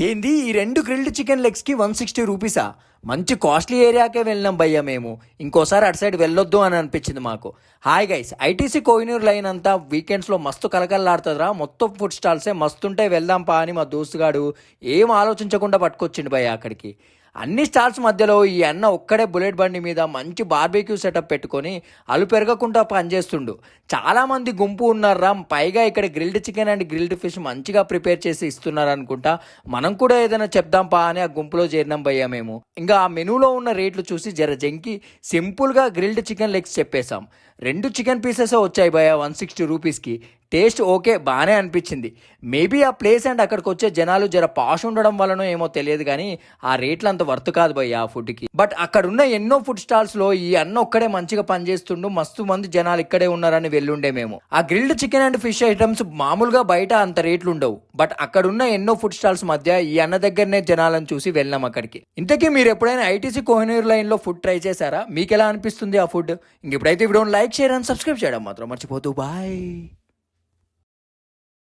ఏంది ఈ 2 grilled chicken లెగ్స్కి 160 రూపీసా? మంచి కాస్ట్లీ ఏరియాకే వెళ్ళినాం భయ్యా మేము. ఇంకోసారి అటు సైడ్ వెళ్ళొద్దు అని అనిపించింది మాకు. Hi guys, ITC Kohinoor line అంతా వీకెండ్స్లో మస్తు కలకల్లాడుతుందిరా. మొత్తం ఫుడ్ స్టాల్సే మస్తుంటే వెళ్దాం పా అని మా దోస్తుగాడు ఏం ఆలోచించకుండా పట్టుకొచ్చిండు భయ్యా అక్కడికి. అన్ని స్టాల్స్ మధ్యలో ఈ అన్న ఒక్కడే బుల్లెట్ బండి మీద మంచి బార్బేక్యూ సెటప్ పెట్టుకొని అలు పెరగకుండా పనిచేస్తుండు. చాలామంది గుంపు ఉన్నారా. పైగా ఇక్కడ grilled chicken and grilled fish మంచిగా ప్రిపేర్ చేసి ఇస్తున్నారు అనుకుంటా. మనం కూడా ఏదైనా చెప్దాం పా అని ఆ గుంపులో చేరినాం భయ్యా మేము. ఇంకా ఆ మెనూలో ఉన్న రేట్లు చూసి జర జంకి సింపుల్గా గ్రిల్డ్ చికెన్ లెగ్స్ చెప్పేశాం. 2 చికెన్ పీసెస్ వచ్చాయి భయ్యా 160 రూపీస్కి. టేస్ట్ ఓకే, బాగానే అనిపించింది. మేబీ ఆ ప్లేస్ అండ్ అక్కడికి వచ్చే జనాలు జర పాష్ ఉండడం వలన ఏమో తెలియదు కానీ ఆ రేట్లు అంత వర్త్ కాదు భయ్య ఆ ఫుడ్కి. బట్ అక్కడ ఉన్న ఎన్నో ఫుడ్ స్టాల్స్లో ఈ అన్న ఒక్కడే మంచిగా పనిచేస్తుండు. మస్తు మంది జనాలు ఇక్కడే ఉన్నారని వెళ్ళుండే మేము. ఆ grilled chicken and fish items మామూలుగా బయట అంత రేట్లు ఉండవు. బట్ అక్కడ ఉన్న ఎన్నో ఫుడ్ స్టాల్స్ మధ్య ఈ అన్న దగ్గరనే జనాలను చూసి వెళ్ళాం అక్కడికి. ఇంతకీ మీరు ఎప్పుడైనా ఐటీసీ కోహినూర్ లైన్లో ఫుడ్ ట్రై చేశారా? మీకు ఎలా అనిపిస్తుంది ఆ ఫుడ్? ఇంకెప్పుడైతే వీడియోని లైక్, షేర్ అండ్ సబ్స్క్రైబ్ చేయడం మాత్రం మర్చిపోతూ. బాయ్.